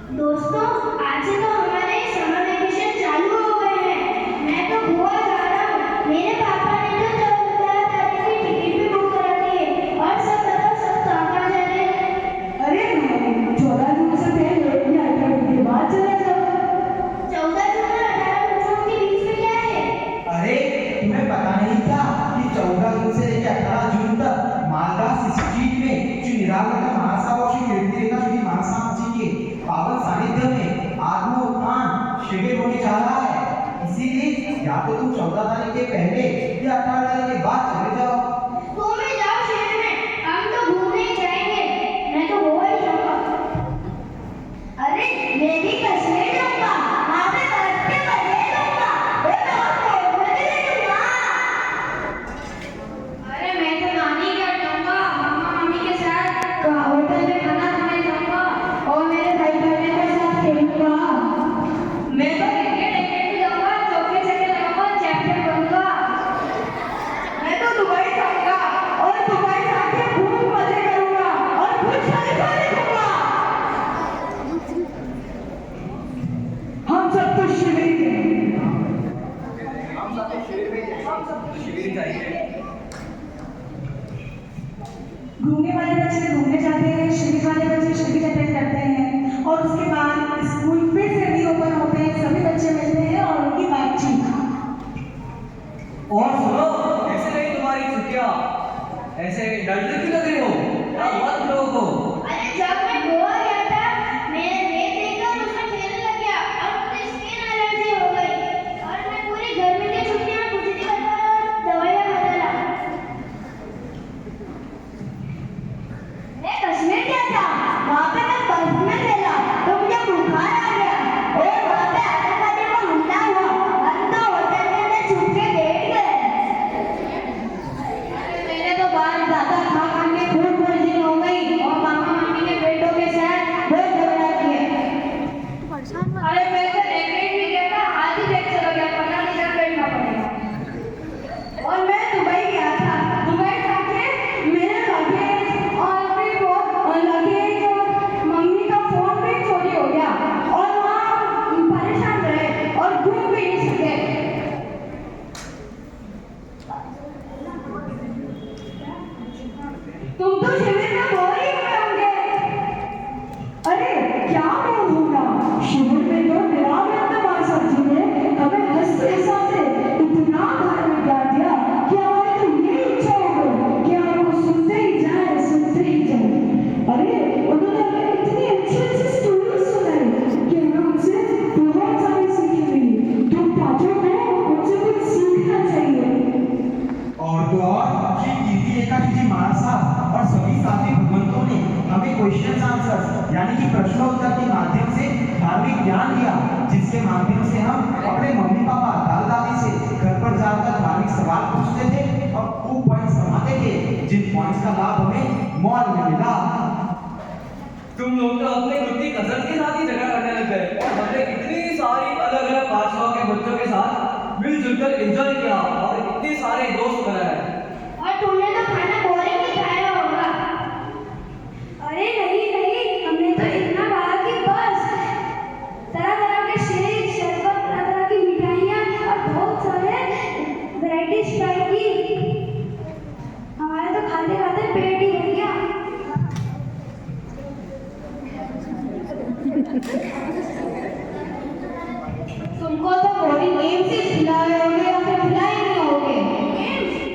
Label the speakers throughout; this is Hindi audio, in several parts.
Speaker 1: दोस्तों, आज से तो हमारे समर वेकेशन चालू हो गए हैं। मैं तो गोवा जा रहा हूँ। मेरे पापा ने तो 14 तारीख की टिकट भी बुक करा दी है। और सब बताओ, सब कहाँ जा रहे हैं?
Speaker 2: अरे नहीं, 14 जून से पहले या 18 के बाद चले जाओ।
Speaker 1: 14 जून और 18 जून के बीच में क्या है?
Speaker 3: अरे तुम्हें पता नहीं क्या कि 14 जून से लेकर 18 जून तक मालदा सिस्टीट में श्री निराकरण महासाव और श्री कीर्तिरेखा श्री महासाव जी के पावन सानिध्य में आत्मोत्थान शिविर होने जा रहा है। इसीलिए या तो तुम 14 तारीख के पहले या 18 तारीख के बाद चले जाओ।
Speaker 1: तुम भी जाओ शहर में, हम तो घूमने ही जाएंगे। मैं तो गोवा ही जाऊंगा। अरे मैं भी कश्मीर जाऊंगा, वहाँ पे बर्फ के मजे लूंगा। मैं बहुत मजे लूंगा। अरे मैं तो नानी के घर जाऊंगा, मामा मामी के साथ होटल में खाना खाने जाऊंगा और मेरे भाई बहनों के साथ खेलूंगा। मैं तो क्रिकेट देखने भी जाऊंगा, चौके से लगाऊंगा, चैंपियन बनूंगा। मैं तो दुबई जाऊंगा और दुबई जाके खूब मजे करूंगा और बुर्ज खलीफा देखूंगा।
Speaker 2: हम सब तो शिविर में। घूमने वाले बच्चे घूमने जाते हैं, शिविर वाले बच्चे शिविर अटेंड करते हैं और उसके बाद स्कूल फिर से रीओपन होते हैं, सभी बच्चे मिलते हैं और उनकी बातचीत।
Speaker 4: और सुनो, कैसे रही तुम्हारी छुट्टियां? ऐसे डरते क्यों लग रही हो? क्या हुआ तुम लोगों को?
Speaker 1: अरे जब मैं गोवा गया था, मैंने रेत देखकर उसमें खेलने लग गया और मुझे स्किन एलर्जी हो गई और मैं पूरी गर्मी की छुट्टियों में कुछ नहीं कर पाया और दवाइयाँ बदला। मैं कश्मीर गया था, वहाँ पे मैं बर्फ में खेला तो मुझे बुखार आ गया और वहाँ पे आतंकवादी को हमला हुआ। हम तो होटल में छुप के बैठ गए। मैंने तो बाहर ज्यादा खा खा के फूड पॉइजनिंग हो गई और मामा मामी के बेटों के साथ बहुत झगड़ा किया। अरे मैं तो रेगरेट भी गया था, आज ही देख चला गया, पता नहीं क्या बैठना पड़ेगा। और मैं दुबई गया था, दुबई जाके मेरे लगेज और मम्मी का फोन भी चोरी हो गया और वहाँ परेशान रहे और घूम भी नहीं सके। तुम तो शिविर में बोर ही हुए होंगे। अरे क्या बोल होगा, शिविर में तो निराकरण महासाव जी ने हमें हंसते हंसाते इतना धार्मिक ज्ञान दिया कि हमारी तो ये इच्छा हो गई कि हम उनको सुनते ही जाए, सुनते ही जाए। अरे उन्होंने हमें इतनी अच्छी अच्छी स्टोरी सुनाई कि हमें उनसे बहुत सारी सीखें मिली। तुम पांचों को उनसे कुछ सीखना चाहिए।
Speaker 3: और तो और श्री कीर्तिरेखा जी महासाव और सभी साथी भगवंतों ने हमें क्वेश्चन आंसर यानी कि प्रश्नोत्तर के माध्यम से धार्मिक ज्ञान दिया, जिसके माध्यम से हम अपने मम्मी पापा दादा दादी से घर पर जाकर धार्मिक सवाल पूछते थे और खूब पॉइंट्स कमाते थे, जिन पॉइंट्स का लाभ हमें मॉल में मिला।
Speaker 4: तुम लोग तो अपने खुद की कजन के साथ ही झगड़ा करने लग गए और हमने इतनी सारी अलग अलग भाषाओं के बच्चों के साथ मिलजुल कर एंजॉय किया और इतने सारे दोस्त बनाए।
Speaker 1: और तुमने तो खाना बोरिंग ही खाया होगा। अरे नहीं नहीं, हमने तो इतना खाया कि बस। तरह तरह के शेक, शरबत, तरह तरह की मिठाइयाँ और बहुत सारे वैरायटीज ट्राई की। हमारे तो खाते खाते पेट ही भर गया। तुमको तो बोरिंग गेम्स ही खिलाए होंगे या फिर खिलाए नहीं होंगे।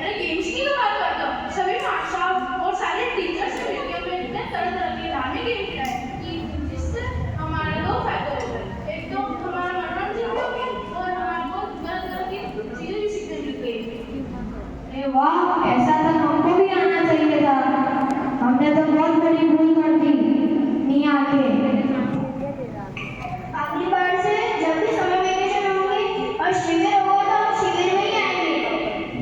Speaker 5: अरे गेम्स की तो बात करता हूँ। सभी मास्टर और सारे टीचर्स से मिलकर हमने इतने तरह तरह के नामी गेम खिलाए कि जिससे हमारे दो फायदे हो गए। एक तो हमारा मनोरंजन भी हो गया और हमारे को तरह तरह की चीजें भी सीखने मिल गई।
Speaker 1: अरे वाह, ऐसा तो हमको भी आना चाहिए था। हमने तो बहुत बड़ी भूल कर दी नहीं आके। अगली बार से जब भी समर वेकेशन होगी और शिविर होगा तो हम शिविर में ही आएंगे।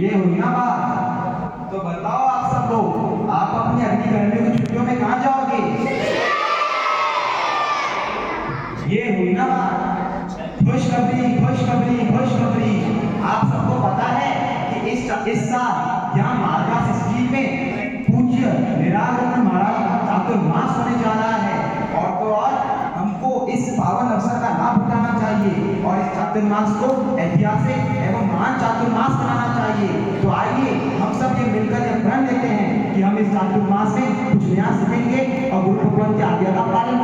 Speaker 3: ये हुई ना बात। तो बताओ आप सब लोग, आप अपनी अगली गर्मियों की छुट्टियों में कहाँ जाओगे? ये हुई ना बात। खुशखबरी खुशखबरी खुशखबरी, आप सबको पता है कि इस साल यहाँ मालदा सिस्टीट में पूज्य निराकरण महाराज चातुर्मास होने जा रहा है। और तो और हमको इस चातुर्मास को ऐतिहासिक एवं महान चातुर्मास बनाना चाहिए। तो आइए हम सब ये मिलकर ये प्रण लेते हैं कि हम इस चातुर्मास में कुछ नया सीखेंगे और गुरु भगवान की आज्ञा का पालन